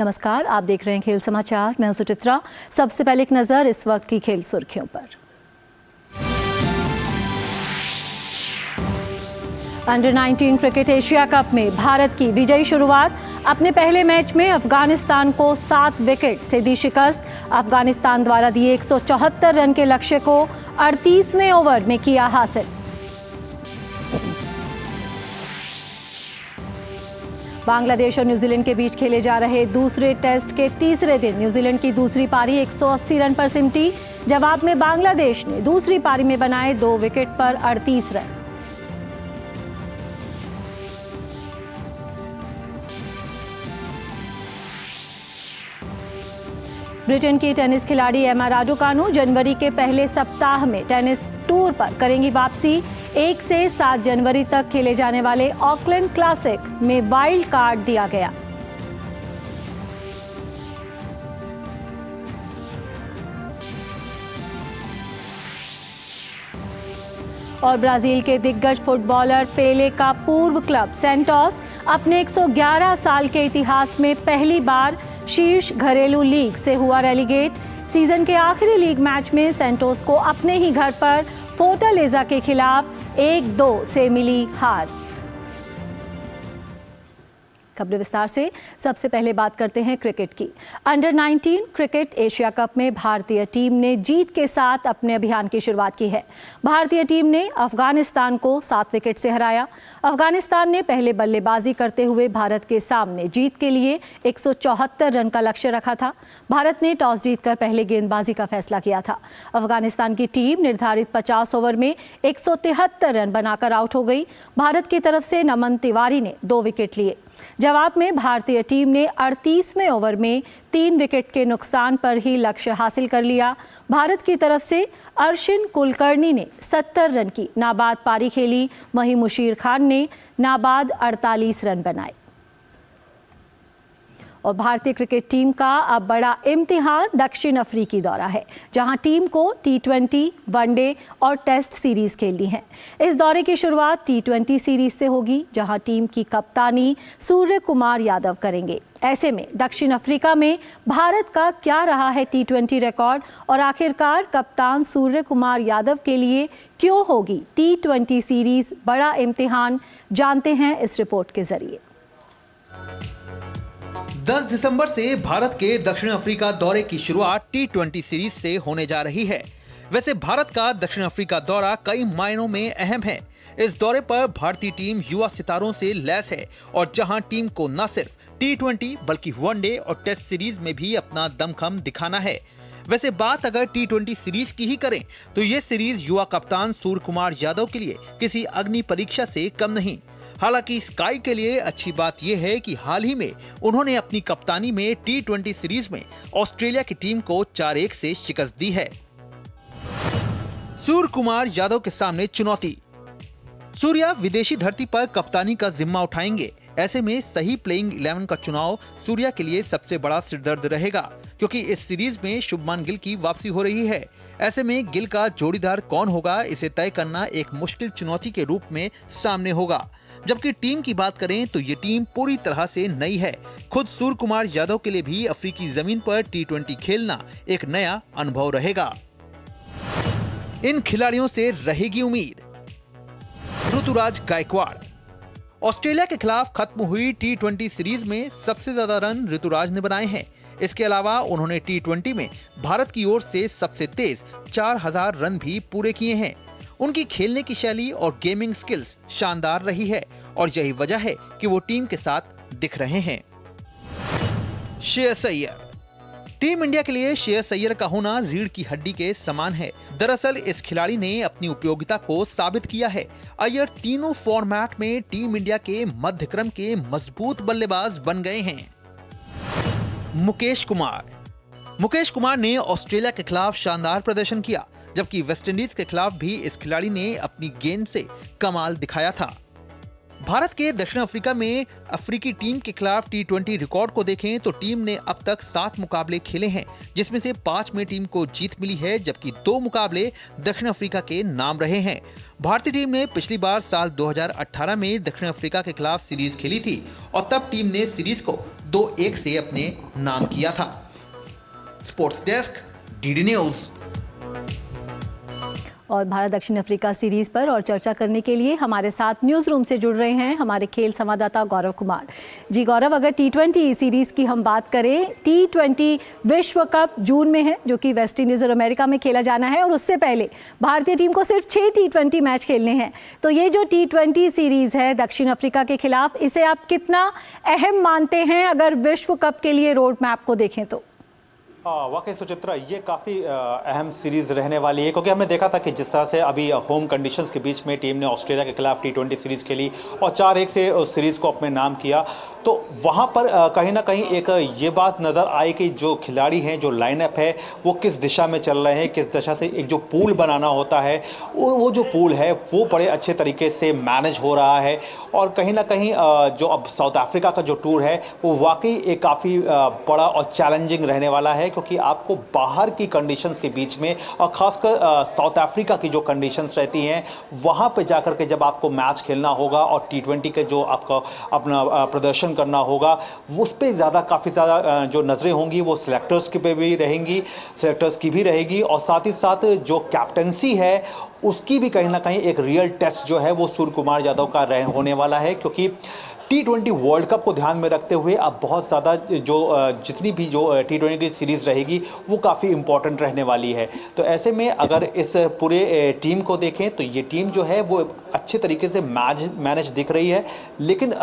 नमस्कार, आप देख रहे हैं खेल समाचार। मैं हूं सुचित्रा। सबसे पहले एक नजर इस वक्त की खेल सुर्खियों पर। अंडर 19 क्रिकेट एशिया कप में भारत की विजयी शुरुआत। अपने पहले मैच में अफगानिस्तान को 7 विकेट से दी शिकस्त। अफगानिस्तान द्वारा दिए 174 रन के लक्ष्य को 38वें ओवर में किया हासिल। बांग्लादेश और न्यूजीलैंड के बीच खेले जा रहे दूसरे टेस्ट के तीसरे दिन न्यूजीलैंड की दूसरी पारी 180 रन पर सिमटी। जवाब में बांग्लादेश ने दूसरी पारी में बनाए 2 विकेट पर 38 रन। ब्रिटेन की टेनिस खिलाड़ी एमा राडुकानु जनवरी के पहले सप्ताह में टेनिस टूर पर करेंगी वापसी। 1 से 7 जनवरी तक खेले जाने वाले ऑकलैंड क्लासिक में वाइल्ड कार्ड दिया गया। और ब्राजील के दिग्गज फुटबॉलर पेले का पूर्व क्लब सैंटोस अपने 111 साल के इतिहास में पहली बार शीर्ष घरेलू लीग से हुआ रेलीगेट। सीजन के आखिरी लीग मैच में सैंटोस को अपने ही घर पर फोर्टालेजा के खिलाफ 1-2 से मिली हार। खबरें विस्तार से। सबसे पहले बात करते हैं क्रिकेट की। अंडर 19 क्रिकेट एशिया कप में भारतीय टीम ने जीत के साथ अपने अभियान की शुरुआत की है। भारतीय टीम ने अफगानिस्तान को 7 विकेट से हराया। अफगानिस्तान ने पहले बल्लेबाजी करते हुए भारत के सामने जीत के लिए 174 रन का लक्ष्य रखा था। भारत ने टॉस जीतकर पहले गेंदबाजी का फैसला किया था। अफगानिस्तान की टीम निर्धारित 50 ओवर में 173 रन बनाकर आउट हो गई। भारत की तरफ से नमन तिवारी ने 2 विकेट लिए। जवाब में भारतीय टीम ने 38वें ओवर में 3 विकेट के नुकसान पर ही लक्ष्य हासिल कर लिया। भारत की तरफ से अर्शिन कुलकर्णी ने 70 रन की नाबाद पारी खेली। वहीं मुशीर खान ने नाबाद 48 रन बनाए। और भारतीय क्रिकेट टीम का अब बड़ा इम्तिहान दक्षिण अफ्रीकी दौरा है, जहां टीम को T20, वनडे और टेस्ट सीरीज खेलनी है। इस दौरे की शुरुआत T20 सीरीज से होगी, जहां टीम की कप्तानी सूर्य कुमार यादव करेंगे। ऐसे में दक्षिण अफ्रीका में भारत का क्या रहा है T20 रिकॉर्ड और आखिरकार कप्तान सूर्य कुमार यादव के लिए क्यों होगी T20 सीरीज बड़ा इम्तिहान, जानते हैं इस रिपोर्ट के जरिए। 10 दिसंबर से भारत के दक्षिण अफ्रीका दौरे की शुरुआत T20 सीरीज से होने जा रही है। वैसे भारत का दक्षिण अफ्रीका दौरा कई मायनों में अहम है। इस दौरे पर भारतीय टीम युवा सितारों से लैस है और जहां टीम को न सिर्फ T20 बल्कि वनडे और टेस्ट सीरीज में भी अपना दमखम दिखाना है। वैसे बात अगर T20 सीरीज की ही करें तो ये सीरीज युवा कप्तान सूर्य कुमार यादव के लिए किसी अग्नि परीक्षा से कम नहीं। हालांकि स्काई के लिए अच्छी बात यह है कि हाल ही में उन्होंने अपनी कप्तानी में T20 सीरीज में ऑस्ट्रेलिया की टीम को 4-1 से शिकस्त दी है। सूर्य कुमार यादव के सामने चुनौती। सूर्या विदेशी धरती पर कप्तानी का जिम्मा उठाएंगे। ऐसे में सही प्लेइंग 11 का चुनाव सूर्या के लिए सबसे बड़ा सिरदर्द रहेगा, क्योंकि इस सीरीज में शुभमान गिल की वापसी हो रही है। ऐसे में गिल का जोड़ीदार कौन होगा, इसे तय करना एक मुश्किल चुनौती के रूप में सामने होगा। जबकि टीम की बात करें तो ये टीम पूरी तरह से नई है। खुद सूर्य कुमार यादव के लिए भी अफ्रीकी जमीन पर T20 खेलना एक नया अनुभव रहेगा। इन खिलाड़ियों से रहेगी उम्मीद। ऋतुराज गायकवाड़। ऑस्ट्रेलिया के खिलाफ खत्म हुई T20 सीरीज में सबसे ज्यादा रन ऋतुराज ने बनाए हैं। इसके अलावा उन्होंने T20 में भारत की ओर से सबसे तेज 4000 रन भी पूरे किए हैं। उनकी खेलने की शैली और गेमिंग स्किल्स शानदार रही है और यही वजह है कि वो टीम के साथ दिख रहे हैं। श्रेयस अय्यर। टीम इंडिया के लिए श्रेयस अय्यर का होना रीढ़ की हड्डी के समान है। दरअसल इस खिलाड़ी ने अपनी उपयोगिता को साबित किया है। अय्यर तीनों फॉर्मेट में टीम इंडिया के मध्य क्रम के मजबूत बल्लेबाज बन गए हैं। मुकेश कुमार। मुकेश कुमार ने ऑस्ट्रेलिया के खिलाफ शानदार प्रदर्शन किया, जबकि वेस्टइंडीज के खिलाफ भी इस खिलाड़ी ने अपनी गेंद से कमाल दिखाया था। भारत के दक्षिण अफ्रीका में अफ्रीकी टीम के खिलाफ T20 रिकॉर्ड को देखें तो टीम ने अब तक 7 मुकाबले खेले हैं, जिसमें से 5 में टीम को जीत मिली है, जबकि 2 मुकाबले दक्षिण अफ्रीका के नाम रहे हैं। भारतीय टीम ने पिछली बार साल 2018 में दक्षिण अफ्रीका के खिलाफ सीरीज खेली थी और तब टीम ने सीरीज को 2-1 से अपने नाम किया था। Sports desk, DD news. और भारत दक्षिण अफ्रीका सीरीज पर और चर्चा करने के लिए हमारे साथ न्यूज़ रूम से जुड़ रहे हैं हमारे खेल संवाददाता गौरव कुमार। जी गौरव, अगर T20 सीरीज की हम बात करें, T20 विश्व कप जून में है जो कि वेस्ट इंडीज़ और अमेरिका में खेला जाना है, और उससे पहले भारतीय टीम को सिर्फ 6 T20 मैच खेलने हैं। तो ये जो T20 सीरीज है दक्षिण अफ्रीका के खिलाफ, इसे आप कितना अहम मानते हैं अगर विश्व कप के लिए रोड मैप को देखें तो? वाकई सुचित्रा, ये काफ़ी अहम सीरीज रहने वाली है, क्योंकि हमने देखा था कि जिस तरह से अभी होम कंडीशंस के बीच में टीम ने ऑस्ट्रेलिया के खिलाफ T20 सीरीज खेली और 4-1 से उस सीरीज को अपने नाम किया, तो वहाँ पर कहीं ना कहीं एक ये बात नज़र आई कि जो खिलाड़ी हैं, जो लाइनअप है, वो किस दिशा में चल रहे हैं, किस दिशा से एक जो पूल बनाना होता है वो जो पूल है वो बड़े अच्छे तरीके से मैनेज हो रहा है। और कहीं ना कहीं जो अब साउथ अफ्रीका का जो टूर है वो वाकई एक काफ़ी बड़ा और चैलेंजिंग रहने वाला है, क्योंकि आपको बाहर की कंडीशंस के बीच में और ख़ासकर साउथ अफ्रीका की जो कंडीशंस रहती हैं वहाँ पे जाकर के जब आपको मैच खेलना होगा और T20 के जो आपका अपना प्रदर्शन करना होगा, उस पर ज़्यादा काफ़ी ज़्यादा जो नज़रें होंगी वो सिलेक्टर्स के पे भी रहेंगी, सिलेक्टर्स की भी रहेगी, और साथ ही साथ जो कैप्टनसी है उसकी भी कहीं ना कहीं एक रियल टेस्ट जो है वो सूर्य कुमार यादव का होने वाला है, क्योंकि T20 वर्ल्ड कप को ध्यान में रखते हुए अब बहुत ज़्यादा जो जितनी भी जो T20 की सीरीज़ रहेगी वो काफ़ी इंपॉर्टेंट रहने वाली है। तो ऐसे में अगर इस पूरे टीम को देखें तो ये टीम जो है वो अच्छे तरीके से मैनेज दिख रही है, लेकिन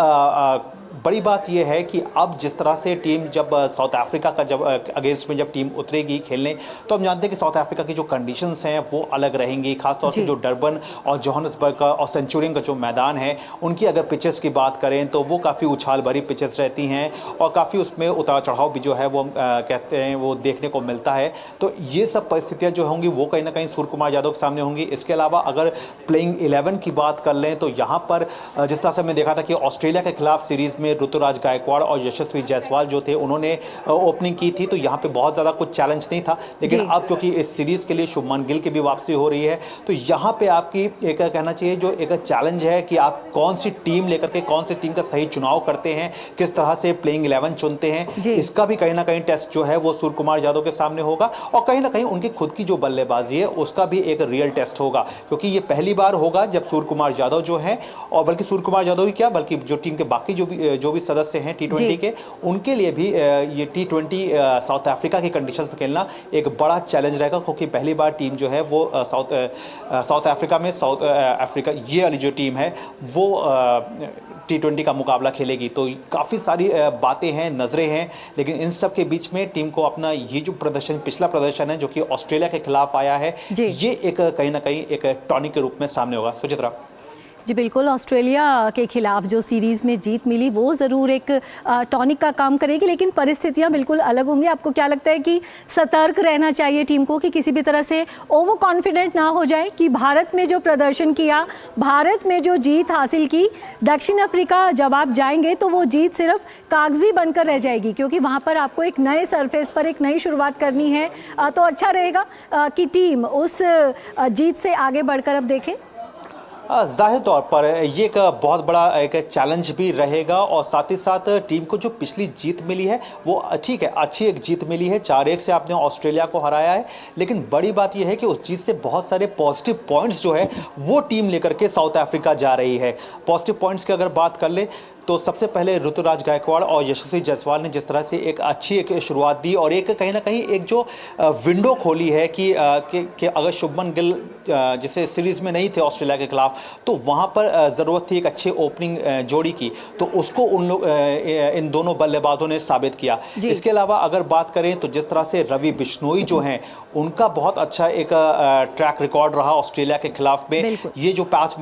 बड़ी बात यह है कि अब जिस तरह से टीम जब साउथ अफ्रीका का जब अगेंस्ट में जब टीम उतरेगी खेलने, तो हम जानते हैं कि साउथ अफ्रीका की जो कंडीशंस हैं वो अलग रहेंगी, खासतौर से जो डरबन और जोहान्सबर्ग का और सेंचुरियन का जो मैदान है उनकी अगर पिचेस की बात करें तो वो काफ़ी उछाल भरी पिचेस रहती हैं और काफ़ी उसमें उतार चढ़ाव भी जो है वो कहते हैं वो देखने को मिलता है। तो ये सब परिस्थितियाँ जो होंगी वो कहीं ना कहीं सूर्य कुमार यादव के सामने होंगी। इसके अलावा अगर प्लेइंग 11 की बात कर लें तो यहाँ पर जिस तरह से हमने देखा था कि ऑस्ट्रेलिया के खिलाफ सीरीज़ में ऋतुराज गायकवाड़ और यशस्वी जायसवाल जो थे उन्होंने ओपनिंग की थी, तो यहाँ पे बहुत ज़्यादा कुछ चैलेंज नहीं था, लेकिन अब क्योंकि इस सीरीज़ के लिए शुभमन गिल की भी वापसी हो रही है तो यहाँ पे आपकी एक कहना चाहिए जो एक चैलेंज है कि आप कौन सी टीम लेकर के कौन सी टीम का सही चुनाव करते हैं, किस तरह से प्लेइंग 11 चुनते हैं, इसका भी कहीं ना कहीं टेस्ट जो है वो सूर्य कुमार यादव के सामने होगा और कहीं ना कहीं उनकी खुद की जो बल्लेबाजी है उसका भी एक रियल टेस्ट होगा, क्योंकि ये पहली बार होगा जब सूर्य कुमार यादव जो है, और बल्कि सूर्य कुमार यादव ही क्या बल्कि जो टीम के बाकी जो भी सदस्य हैं T20 के, उनके लिए भी ये T20 साउथ अफ्रीका की कंडीशंस में खेलना एक बड़ा चैलेंज रहेगा, क्योंकि पहली बार टीम जो है वो साउथ अफ्रीका में साउथ अफ्रीका ये वाली जो टीम है वो T20 का मुकाबला खेलेगी। तो काफ़ी सारी बातें हैं, नज़रें हैं, लेकिन इन सब के बीच में टीम को अपना ये जो प्रदर्शन पिछला प्रदर्शन है जो कि ऑस्ट्रेलिया के खिलाफ आया है ये एक कहीं ना कहीं एक टॉनिक के रूप में सामने होगा। सुचित्रा जी बिल्कुल, ऑस्ट्रेलिया के खिलाफ जो सीरीज़ में जीत मिली वो ज़रूर एक टॉनिक का काम करेगी, लेकिन परिस्थितियां बिल्कुल अलग होंगी। आपको क्या लगता है कि सतर्क रहना चाहिए टीम को कि किसी भी तरह से ओवर कॉन्फिडेंट ना हो जाए कि भारत में जो प्रदर्शन किया, भारत में जो जीत हासिल की, दक्षिण अफ्रीका जब आप जाएंगे तो वो जीत सिर्फ कागजी बनकर रह जाएगी, क्योंकि वहाँ पर आपको एक नए सरफेस पर एक नई शुरुआत करनी है। तो अच्छा रहेगा कि टीम उस जीत से आगे बढ़कर अब देखे। जाहिर तौर पर ये एक बहुत बड़ा एक चैलेंज भी रहेगा, और साथ ही साथ टीम को जो पिछली जीत मिली है वो ठीक है, अच्छी एक जीत मिली है, 4-1 से आपने ऑस्ट्रेलिया को हराया है, लेकिन बड़ी बात यह है कि उस जीत से बहुत सारे पॉजिटिव पॉइंट्स जो है वो टीम लेकर के साउथ अफ्रीका जा रही है। पॉजिटिव पॉइंट्स की अगर बात कर ले तो सबसे पहले ऋतुराज गायकवाड़ और यशस्वी जायसवाल ने जिस तरह से एक अच्छी एक शुरुआत दी और एक कहीं ना कहीं एक जो विंडो खोली है कि अगर शुभमन गिल जैसे सीरीज़ में नहीं थे ऑस्ट्रेलिया के खिलाफ तो वहाँ पर ज़रूरत थी एक अच्छे ओपनिंग जोड़ी की, तो उसको इन दोनों बल्लेबाजों ने साबित किया। इसके अलावा अगर बात करें तो जिस तरह से रवि बिश्नोई जो हैं उनका बहुत अच्छा एक ट्रैक रिकॉर्ड रहा ऑस्ट्रेलिया के खिलाफ में। ये जो 5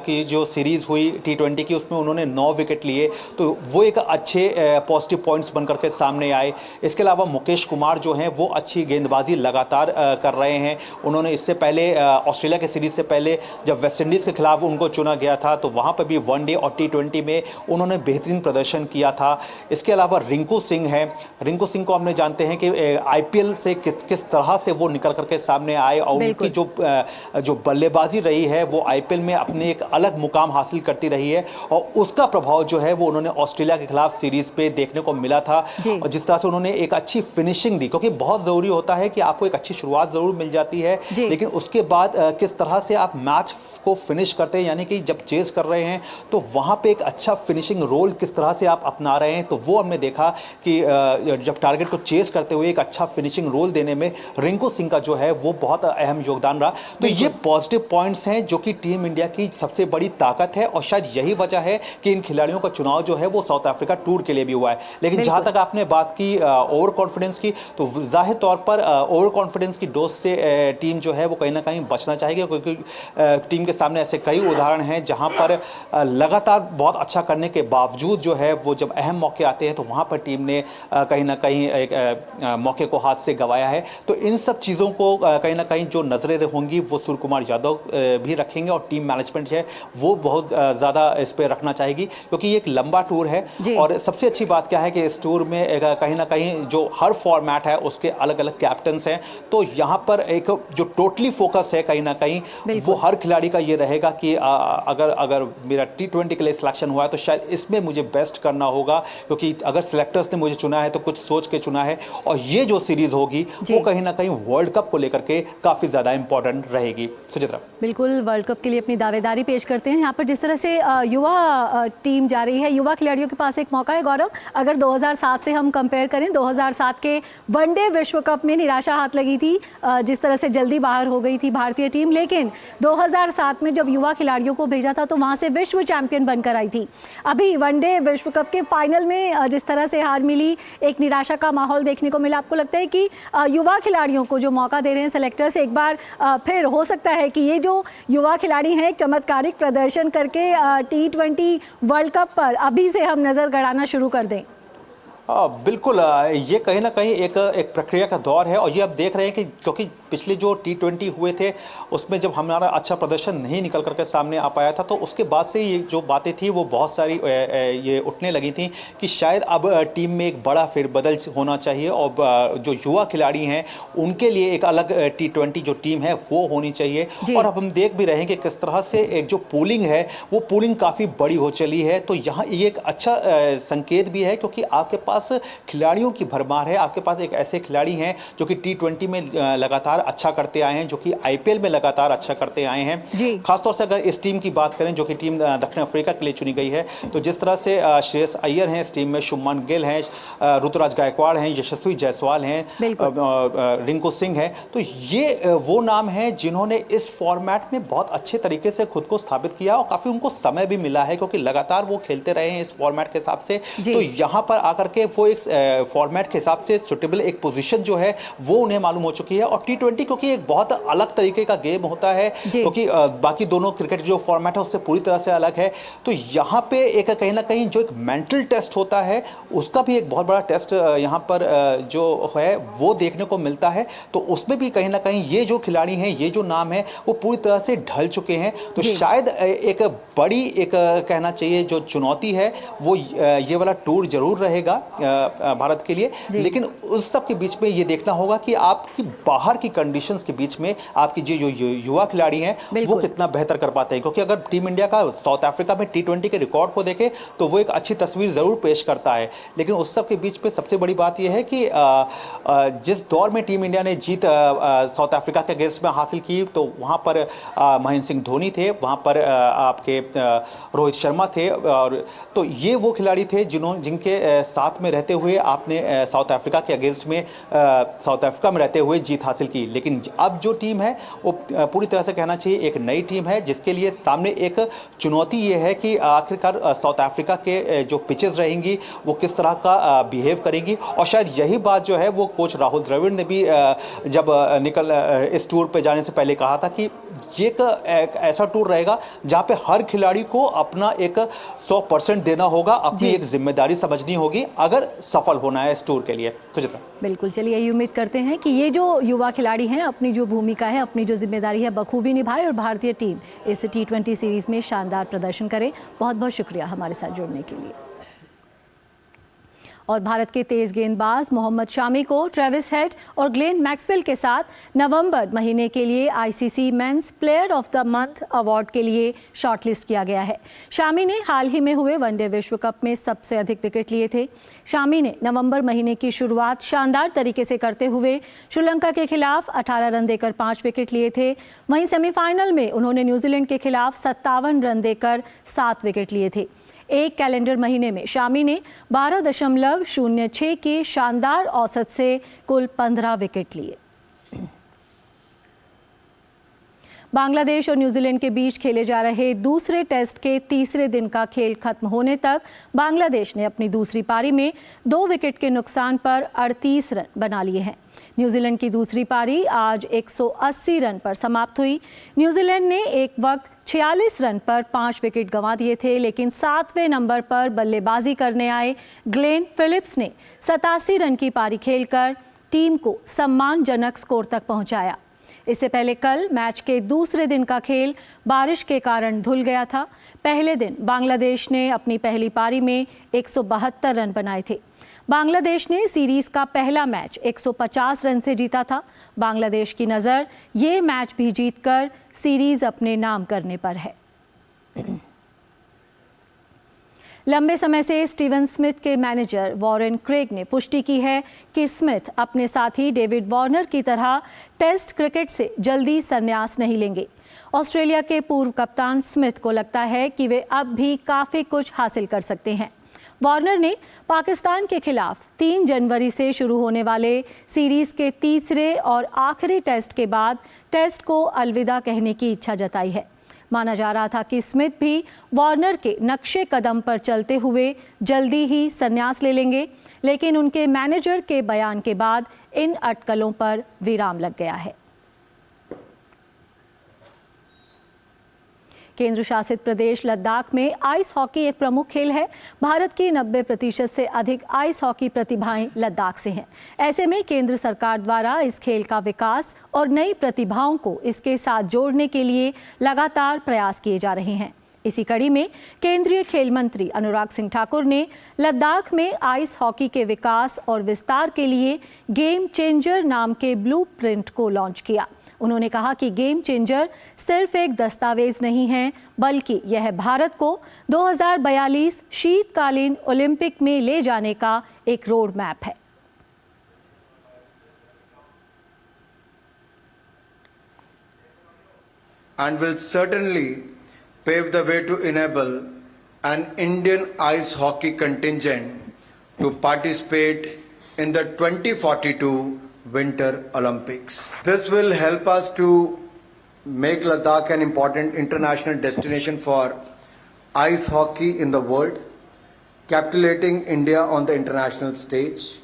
की जो सीरीज़ हुई T20 की उसमें उन्होंने 9 विकेट लिए, तो वो एक अच्छे पॉजिटिव पॉइंट्स बनकर के सामने आए। इसके अलावा मुकेश कुमार जो हैं वो अच्छी गेंदबाजी लगातार कर रहे हैं। उन्होंने इससे पहले ऑस्ट्रेलिया के सीरीज़ से पहले जब वेस्ट इंडीज़ के खिलाफ उनको चुना गया था तो वहाँ पर भी वनडे और T20 में उन्होंने बेहतरीन प्रदर्शन किया था। इसके अलावा रिंकू सिंह है, रिंकू सिंह को हमने जानते हैं कि IPL से किस तरह से वो निकल करके सामने आए और उनकी जो बल्लेबाजी रही है वो IPL में अपने एक अलग मुकाम हासिल करती रही है और उसका प्रभाव जो जो है वो उन्होंने ऑस्ट्रेलिया के खिलाफ सीरीज पे देखने को मिला था, और जिस तरह से उन्होंने एक अच्छी फिनिशिंग दी, क्योंकि बहुत जरूरी होता है कि आपको एक अच्छी शुरुआत जरूर मिल जाती है, लेकिन उसके बाद किस तरह से आप मैच को फिनिश करते हैं, यानी कि जब चेज कर रहे हैं तो वहां पे एक अच्छा फिनिशिंग रोल किस तरह से आप अपना रहे हैं, तो वो हमने देखा कि जब टारगेट को चेज करते हुए एक अच्छा फिनिशिंग रोल देने में रिंकू सिंह का जो है वो बहुत अहम योगदान रहा। तो ये पॉजिटिव पॉइंट्स हैं जो कि टीम इंडिया की सबसे बड़ी ताकत है, और शायद यही वजह है कि इन खिलाड़ियों का चुनाव जो है वो साउथ अफ्रीका टूर के लिए भी हुआ है। लेकिन जहां तक आपने बात की ओवर कॉन्फिडेंस की, तो जाहिर तौर पर ओवर कॉन्फिडेंस की डोज से टीम जो है वो कहीं ना कहीं बचना चाहेगी, क्योंकि टीम के सामने ऐसे कई उदाहरण हैं जहां पर लगातार बहुत अच्छा करने के बावजूद जो है वो जब अहम मौके आते हैं तो वहां पर टीम ने कहीं ना कहीं एक मौके को हाथ से गंवाया है। तो इन सब चीज़ों को कहीं ना कहीं जो नजरें होंगी वो सूर्य कुमार यादव भी रखेंगे, और टीम मैनेजमेंट है वो बहुत ज़्यादा इस पर रखना चाहेगी, क्योंकि ये एक लंबा टूर है। और सबसे अच्छी बात क्या है कि इस टूर में कहीं ना कहीं जो हर फॉर्मेट है उसके अलग अलग कैप्टन्स हैं, तो यहाँ पर एक जो टोटली फोकस है कहीं ना कहीं वो हर खिलाड़ी का ये रहेगा कि अगर मेरा T20 के लिए सिलेक्शन हुआ है तो शायद इसमें मुझे बेस्ट करना होगा, क्योंकि अगर सिलेक्टर्स ने मुझे चुना है तो कुछ सोच के चुना है, और ये जो सीरीज होगी वो कहीं ना कहीं वर्ल्ड कप को लेकर के काफी ज्यादा इंपॉर्टेंट रहेगी। सुचित्रा, बिल्कुल वर्ल्ड कप के लिए अपनी दावेदारी पेश करते हैं। यहाँ पर जिस तरह से युवा टीम जा रही है, युवा खिलाड़ियों के पास एक मौका है गौरव। अगर 2007 से हम कंपेयर करें, 2007 के वनडे विश्व कप में निराशा हाथ लगी थी, जिस तरह से जल्दी बाहर हो गई थी भारतीय टीम, लेकिन 2007 में जब युवा खिलाड़ियों को भेजा था तो वहां से विश्व चैंपियन बनकर आई थी। अभी वनडे विश्व कप के फाइनल में जिस तरह से हार मिली, एक निराशा का माहौल देखने को मिला। आपको लगता है कि युवा खिलाड़ियों को जो मौका दे रहे हैं सेलेक्टर्स, एक बार फिर हो सकता है कि ये जो युवा खिलाड़ी हैं एक चमत्कारिक प्रदर्शन करके T20 वर्ल्ड कप पर अभी से हम नजर गड़ाना शुरू कर दें? बिल्कुल, ये कहीं ना कहीं एक प्रक्रिया का दौर है, और ये आप देख रहे हैं कि क्योंकि पिछले जो T20 हुए थे उसमें जब हमारा अच्छा प्रदर्शन नहीं निकल करके सामने आ पाया था, तो उसके बाद से ये जो बातें थी वो बहुत सारी ये उठने लगी थी कि शायद अब टीम में एक बड़ा फेरबदल होना चाहिए, और जो युवा खिलाड़ी हैं उनके लिए एक अलग T20 जो टीम है वो होनी चाहिए। और अब हम देख भी रहे हैं कि किस तरह से एक जो पूलिंग है वो पूलिंग काफ़ी बड़ी हो चली है, तो यहाँ ये एक अच्छा संकेत भी है, क्योंकि आपके पास खिलाड़ियों की भरमार है। आपके पास एक ऐसे खिलाड़ी हैं जो कि T20 में लगातार अच्छा करते आए हैं, जो कि IPL में लगातार अच्छा करते आए हैं। खासतौर से अगर इस टीम की बात करें जो कि टीम दक्षिण अफ्रीका के लिए चुनी गई है, तो जिस तरह से श्रेयस अय्यर हैं इस टीम में, शुभमन गिल हैं, ऋतुराज गायकवाड़ हैं, यशस्वी जायसवाल हैं, रिंकू सिंह हैं, तो ये वो नाम हैं जिन्होंने इस फॉर्मेट में बहुत अच्छे तरीके से खुद को स्थापित किया, और काफ़ी उनको समय भी मिला है क्योंकि लगातार वो खेलते रहे हैं इस फॉर्मेट के हिसाब से। तो यहाँ पर आकर के वो एक फॉर्मेट के हिसाब से सुटेबल एक पोजीशन जो है वो उन्हें मालूम हो चुकी है। और T20 क्योंकि एक बहुत अलग तरीके का गेम होता है, क्योंकि बाकी दोनों क्रिकेट जो फॉर्मेट है उससे पूरी तरह से अलग है, तो यहाँ पे एक कहीं ना कहीं जो एक मेंटल टेस्ट होता है उसका भी एक बहुत बड़ा टेस्ट यहाँ पर जो है वो देखने को मिलता है। तो उसमें भी कहीं ना कहीं ये जो खिलाड़ी हैं, ये जो नाम है वो पूरी तरह से ढल चुके हैं। तो शायद एक बड़ी एक कहना चाहिए जो चुनौती है वो ये वाला टूर जरूर रहेगा भारत के लिए, लेकिन उस सब के बीच में ये देखना होगा कि आपकी बाहर की कंडीशंस के बीच में आपकी जो युवा खिलाड़ी हैं वो कितना बेहतर कर पाते हैं। क्योंकि अगर टीम इंडिया का साउथ अफ्रीका में T20 के रिकॉर्ड को देखें तो वो एक अच्छी तस्वीर जरूर पेश करता है, लेकिन उस सब के बीच में सबसे बड़ी बात यह है कि जिस दौर में टीम इंडिया ने जीत साउथ अफ्रीका के अगेंस्ट में हासिल की, तो वहां पर महेंद्र सिंह धोनी थे, वहां पर आपके रोहित शर्मा थे, और तो ये वो खिलाड़ी थे जिनके साथ में रहते हुए आपने साउथ अफ्रीका के अगेंस्ट में साउथ अफ्रीका में रहते हुए जीत हासिल की। लेकिन अब जो टीम है वो पूरी तरह से कहना चाहिए एक नई टीम है, जिसके लिए सामने एक चुनौती ये है कि आखिरकार साउथ अफ्रीका के जो पिचेस रहेंगी वो किस तरह का बिहेव करेंगी। और शायद यही बात जो है वो कोच राहुल द्रविड़ ने भी जब इस टूर पे जाने से पहले कहा था कि ये एक ऐसा टूर रहेगा जहां पे हर खिलाड़ी को अपना एक 100% देना होगा, अपनी एक जिम्मेदारी समझनी होगी अगर सफल होना है इस टूर के लिए। सुचित्रा, बिल्कुल, चलिए यही उम्मीद करते हैं कि ये जो युवा खिलाड़ी हैं अपनी जो भूमिका है, अपनी जो जिम्मेदारी है बखूबी निभाए और भारतीय टीम इस T20 सीरीज में शानदार प्रदर्शन करे। बहुत बहुत शुक्रिया हमारे साथ जुड़ने के लिए। और भारत के तेज गेंदबाज मोहम्मद शामी को ट्रेविस हेड और ग्लेन मैक्सवेल के साथ नवंबर महीने के लिए ICC men's player of the month award के लिए शॉर्टलिस्ट किया गया है। शामी ने हाल ही में हुए वनडे विश्व कप में सबसे अधिक विकेट लिए थे। शामी ने नवंबर महीने की शुरुआत शानदार तरीके से करते हुए श्रीलंका के खिलाफ 18 रन देकर 5 विकेट लिए थे। वहीं सेमीफाइनल में उन्होंने न्यूजीलैंड के खिलाफ 57 रन देकर 7 विकेट लिए थे। एक कैलेंडर महीने में शामी ने 12.06 की शानदार औसत से कुल 15 विकेट लिए। बांग्लादेश और न्यूजीलैंड के बीच खेले जा रहे दूसरे टेस्ट के तीसरे दिन का खेल खत्म होने तक बांग्लादेश ने अपनी दूसरी पारी में 2 विकेट के नुकसान पर 38 रन बना लिए हैं। न्यूजीलैंड की दूसरी पारी आज 180 रन पर समाप्त हुई। न्यूजीलैंड ने एक वक्त 46 रन पर 5 विकेट गंवा दिए थे, लेकिन 7वें नंबर पर बल्लेबाजी करने आए ग्लेन फिलिप्स ने 87 रन की पारी खेलकर टीम को सम्मानजनक स्कोर तक पहुंचाया। इससे पहले कल मैच के दूसरे दिन का खेल बारिश के कारण धुल गया था। पहले दिन बांग्लादेश ने अपनी पहली पारी में 172 रन बनाए थे। बांग्लादेश ने सीरीज का पहला मैच 150 रन से जीता था। बांग्लादेश की नज़र ये मैच भी जीतकर सीरीज अपने नाम करने पर है। लंबे समय से स्टीवन स्मिथ के मैनेजर वॉरेन क्रेग ने पुष्टि की है कि स्मिथ अपने साथी डेविड वार्नर की तरह टेस्ट क्रिकेट से जल्दी संन्यास नहीं लेंगे। ऑस्ट्रेलिया के पूर्व कप्तान स्मिथ को लगता है कि वे अब भी काफ़ी कुछ हासिल कर सकते हैं। वार्नर ने पाकिस्तान के खिलाफ 3 जनवरी से शुरू होने वाले सीरीज के तीसरे और आखिरी टेस्ट के बाद टेस्ट को अलविदा कहने की इच्छा जताई है। माना जा रहा था कि स्मिथ भी वार्नर के नक्शे कदम पर चलते हुए जल्दी ही संन्यास ले लेंगे, लेकिन उनके मैनेजर के बयान के बाद इन अटकलों पर विराम लग गया है। केंद्र शासित प्रदेश लद्दाख में आइस हॉकी एक प्रमुख खेल है। भारत की 90% से अधिक आइस हॉकी प्रतिभाएं लद्दाख से हैं। ऐसे में केंद्र सरकार द्वारा इस खेल का विकास और नई प्रतिभाओं को इसके साथ जोड़ने के लिए लगातार प्रयास किए जा रहे हैं। इसी कड़ी में केंद्रीय खेल मंत्री अनुराग सिंह ठाकुर ने लद्दाख में आइस हॉकी के विकास और विस्तार के लिए गेम चेंजर नाम के ब्लूप्रिंट को लॉन्च किया। उन्होंने कहा कि गेम चेंजर सिर्फ एक दस्तावेज नहीं है, बल्कि यह भारत को 2042 शीतकालीन ओलंपिक में ले जाने का एक रोड मैप है। And will certainly pave the way to enable an Indian ice hockey contingent to participate in the 2042 Winter Olympics. This will help us to make Ladakh an important international destination for ice hockey in the world, capitulating India on the international stage.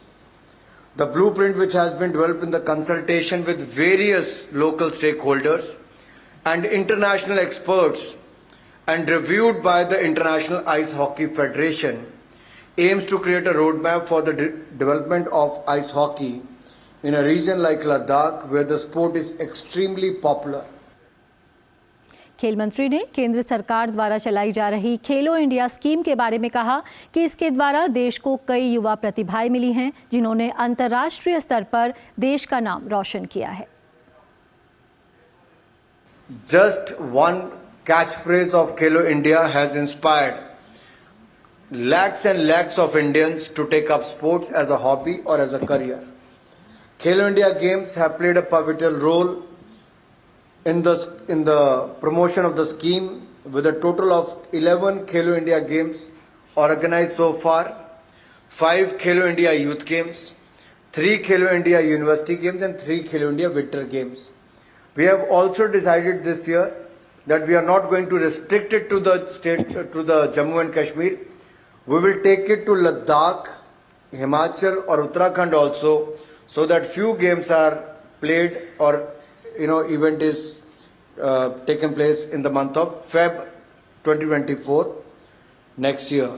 The blueprint, which has been developed in the consultation with various local stakeholders and international experts and reviewed by the International Ice Hockey Federation, aims to create a roadmap for the development of ice hockey in a region like Ladakh, where the sport is extremely popular. खेल मंत्री ने केंद्र सरकार द्वारा चलाई जा रही खेलो India scheme के बारे में कहा कि इसके द्वारा देश को कई युवा प्रतिभाएं मिली हैं, जिन्होंने अंतर्राष्ट्रीय स्तर पर देश का नाम रोशन किया है। Just one catchphrase of Khelo India has inspired lakhs and lakhs of Indians to take up sports as a hobby or as a career. Khelo India Games have played a pivotal role in the promotion of the scheme, with a total of 11 Khelo India Games organized so far, 5 Khelo India Youth Games, 3 Khelo India University Games and 3 Khelo India Winter Games. We have also decided this year that we are not going to restrict it to the state, to the Jammu and Kashmir. We will take it to Ladakh, Himachal or Uttarakhand also, so that few games are played or event is taken place in the month of Feb 2024 next year.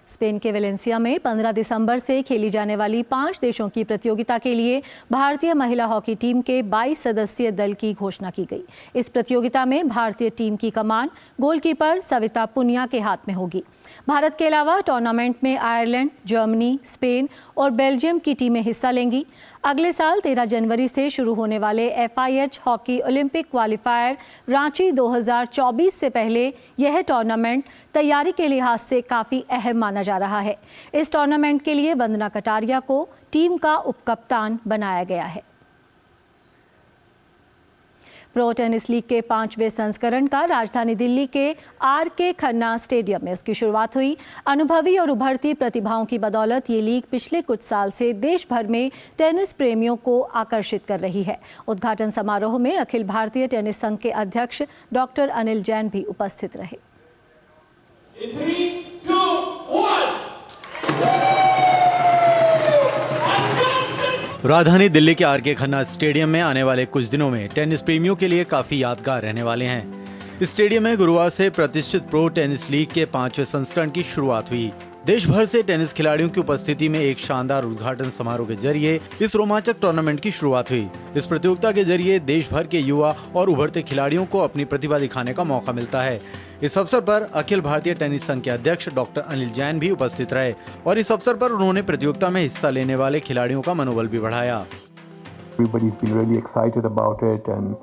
Spain के Valencia में 15 दिसंबर से खेली जाने वाली 5 देशों की प्रतियोगिता के लिए भारतीय महिला हॉकी टीम के 22 सदस्यीय दल की घोषणा की गई। इस प्रतियोगिता में भारतीय टीम की कमान गोलकीपर सविता पुनिया के हाथ में होगी। भारत के अलावा टूर्नामेंट में आयरलैंड, जर्मनी, स्पेन और बेल्जियम की टीमें हिस्सा लेंगी। अगले साल 13 जनवरी से शुरू होने वाले FIH hockey Olympic qualifier Ranchi 2024 से पहले यह टूर्नामेंट तैयारी के लिहाज से काफ़ी अहम माना जा रहा है। इस टूर्नामेंट के लिए वंदना कटारिया को टीम का उपकप्तान बनाया गया है। प्रो टेनिस लीग के 5वें संस्करण का राजधानी दिल्ली के RK खन्ना स्टेडियम में उसकी शुरुआत हुई। अनुभवी और उभरती प्रतिभाओं की बदौलत ये लीग पिछले कुछ साल से देश भर में टेनिस प्रेमियों को आकर्षित कर रही है। उद्घाटन समारोह में अखिल भारतीय टेनिस संघ के अध्यक्ष डॉक्टर अनिल जैन भी उपस्थित रहे। 3, 2, 1 राजधानी दिल्ली के RK खन्ना स्टेडियम में आने वाले कुछ दिनों में टेनिस प्रेमियों के लिए काफी यादगार रहने वाले हैं। इस स्टेडियम में गुरुवार से प्रतिष्ठित प्रो टेनिस लीग के 5वें संस्करण की शुरुआत हुई। देश भर से टेनिस खिलाड़ियों की उपस्थिति में एक शानदार उद्घाटन समारोह के जरिए इस रोमांचक टूर्नामेंट की शुरुआत हुई। इस प्रतियोगिता के जरिए देश भर के युवा और उभरते खिलाड़ियों को अपनी प्रतिभा दिखाने का मौका मिलता है। इस अवसर पर अखिल भारतीय टेनिस संघ के अध्यक्ष डॉक्टर अनिल जैन भी उपस्थित रहे और इस अवसर पर उन्होंने प्रतियोगिता में हिस्सा लेने वाले खिलाड़ियों का मनोबल भी बढ़ाया। Everybody's been really excited about it and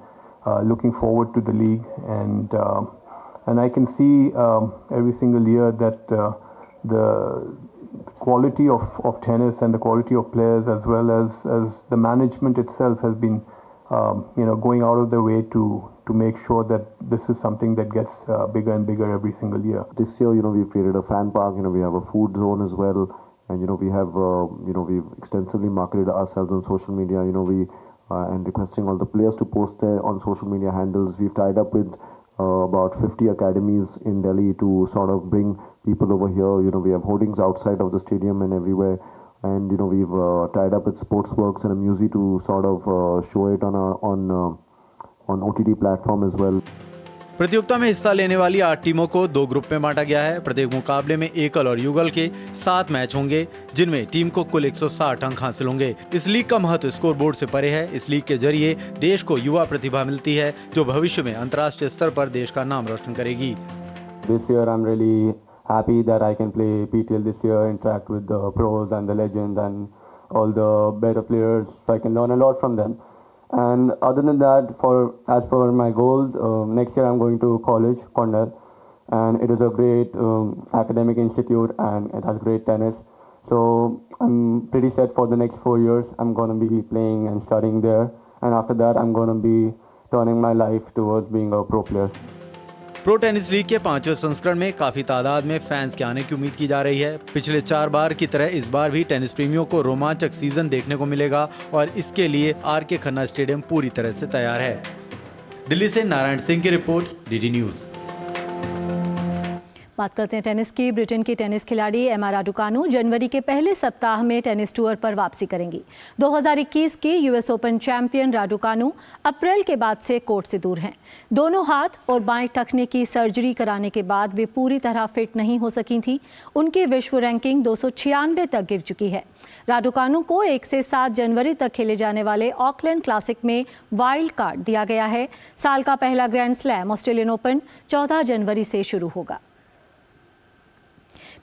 looking forward to the league, and I can see every single year that the quality of tennis and the quality of players as well as the management itself has been going out of their way to make sure that this is something that gets bigger and bigger every single year. This year, we've created a fan park, we have a food zone as well, and we have, we've extensively marketed ourselves on social media, and requesting all the players to post there on social media handles. We've tied up with about 50 academies in Delhi to sort of bring people over here. We have hoardings outside of the stadium and everywhere. And we've tied up with Sportsworks and Amusey to sort of show it on OTT platform as well. प्रतियोगिता में हिस्सा लेने वाली 8 टीमों को 2 group में बांटा गया है। प्रत्येक मुकाबले में एकल और युगल के 7 मैच होंगे, जिनमें टीम को कुल 160 अंक हासिल होंगे। इस लीग का महत्व स्कोरबोर्ड से परे है। इस लीग के जरिए देश को युवा प्रतिभा मिलती है, जो भविष्य में अंतर्राष्ट्रीय स्तर पर देश का नाम रोशन करेगी। This year I'm really happy that I can play PTL this year, interact with the pros and the legends and all the better players, so I can learn a lot from them. And other than that, as for my goals, next year I'm going to college, Cornell, and it is a great academic institute and it has great tennis. So I'm pretty set for the next 4 years. I'm going to be playing and studying there, and after that I'm going to be turning my life towards being a pro player. Pro tennis league के 5वें संस्करण में काफी तादाद में fans के आने की उम्मीद की जा रही है। पिछले 4 बार की तरह इस बार भी टेनिस प्रेमियों को रोमांचक सीजन देखने को मिलेगा और इसके लिए RK खन्ना स्टेडियम पूरी तरह से तैयार है। दिल्ली से नारायण सिंह की रिपोर्ट, DD न्यूज। बात करते हैं टेनिस की। ब्रिटेन की टेनिस खिलाड़ी एमा राडुकानु जनवरी के पहले सप्ताह में टेनिस टूर पर वापसी करेंगी। 2021 की US ओपन चैंपियन राडुकानु अप्रैल के बाद से कोर्ट से दूर हैं। दोनों हाथ और बाएं टखने की सर्जरी कराने के बाद वे पूरी तरह फिट नहीं हो सकी थी। उनकी विश्व रैंकिंग 296 तक गिर चुकी है। राडुकानु को 1 से 7 जनवरी तक खेले जाने वाले ऑकलैंड क्लासिक में वाइल्ड कार्ड दिया गया है। साल का पहला ग्रैंड स्लैम ऑस्ट्रेलियन ओपन 14 जनवरी से शुरू होगा।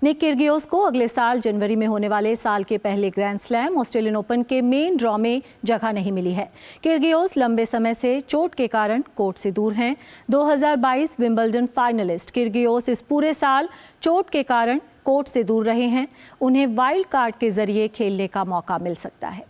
निक किर्गियोस को अगले साल जनवरी में होने वाले साल के पहले ग्रैंड स्लैम ऑस्ट्रेलियन ओपन के मेन ड्रॉ में जगह नहीं मिली है। किर्गियोस लंबे समय से चोट के कारण कोर्ट से दूर हैं। 2022 विंबलडन फाइनलिस्ट किर्गियोस इस पूरे साल चोट के कारण कोर्ट से दूर रहे हैं। उन्हें वाइल्ड कार्ड के जरिए खेलने का मौका मिल सकता है।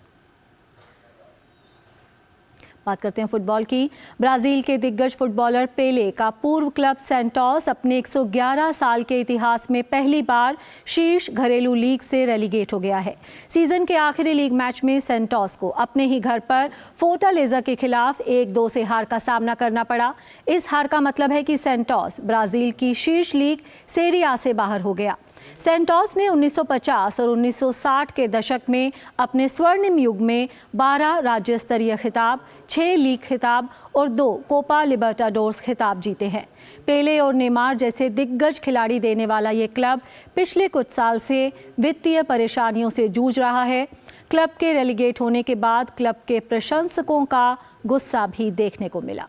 बात करते हैं फुटबॉल की। ब्राजील के दिग्गज फुटबॉलर पेले का पूर्व क्लब सैंटोस अपने 111 साल के इतिहास में पहली बार शीर्ष घरेलू लीग से रेलीगेट हो गया है। सीजन के आखिरी लीग मैच में सैंटोस को अपने ही घर पर फोर्टालेजा के खिलाफ 1-2 से हार का सामना करना पड़ा। इस हार का मतलब है कि सैंटोस ब्राजील की शीर्ष लीग सेरी आ से बाहर हो गया। सैंटोस ने 1950 और 1960 के दशक में अपने स्वर्णिम युग में 12 राज्य स्तरीय खिताब, 6 लीग खिताब और 2 कोपा लिबर्टाडोर्स खिताब जीते हैं। पेले और नेमार जैसे दिग्गज खिलाड़ी देने वाला ये क्लब पिछले कुछ साल से वित्तीय परेशानियों से जूझ रहा है। क्लब के रेलीगेट होने के बाद क्लब के प्रशंसकों का गुस्सा भी देखने को मिला।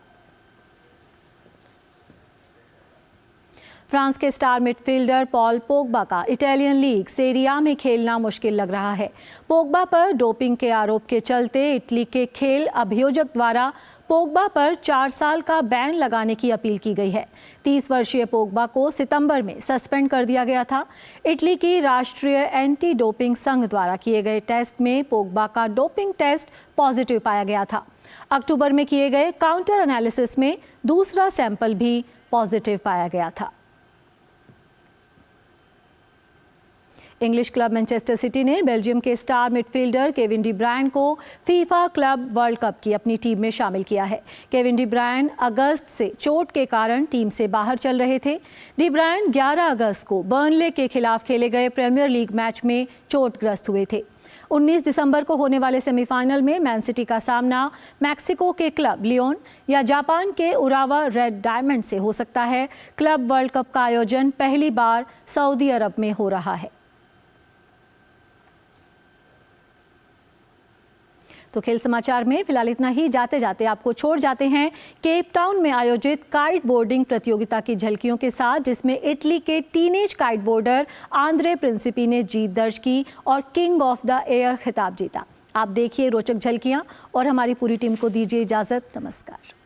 फ्रांस के स्टार मिडफील्डर पॉल पोग्बा का इटालियन लीग सेरिया में खेलना मुश्किल लग रहा है। पोग्बा पर डोपिंग के आरोप के चलते इटली के खेल अभियोजक द्वारा पोग्बा पर 4 साल का बैन लगाने की अपील की गई है। 30 वर्षीय पोग्बा को सितंबर में सस्पेंड कर दिया गया था। इटली की राष्ट्रीय एंटी डोपिंग संघ द्वारा किए गए टेस्ट में पोग्बा का डोपिंग टेस्ट पॉजिटिव पाया गया था। अक्टूबर में किए गए काउंटर एनालिसिस में दूसरा सैंपल भी पॉजिटिव पाया गया था। इंग्लिश क्लब मैनचेस्टर सिटी ने बेल्जियम के star midfielder Kevin De Bruyne को फीफा क्लब वर्ल्ड कप की अपनी टीम में शामिल किया है। केविन डी ब्रायन अगस्त से चोट के कारण टीम से बाहर चल रहे थे। डी ब्रायन 11 अगस्त को बर्नले के खिलाफ खेले गए प्रीमियर लीग मैच में चोटग्रस्त हुए थे। 19 दिसंबर को होने वाले सेमीफाइनल में मैन सिटी का सामना मैक्सिको के क्लब लियोन या जापान के उरावा रेड डायमंड से हो सकता है। क्लब वर्ल्ड कप का आयोजन पहली बार सऊदी अरब में हो रहा है। तो खेल समाचार में फिलहाल इतना ही। जाते जाते आपको छोड़ जाते हैं केप टाउन में आयोजित काइट बोर्डिंग प्रतियोगिता की झलकियों के साथ, जिसमें इटली के teenage kite border Andre Principe ने जीत दर्ज की और किंग ऑफ द एयर खिताब जीता। आप देखिए रोचक झलकियां और हमारी पूरी टीम को दीजिए इजाजत। नमस्कार।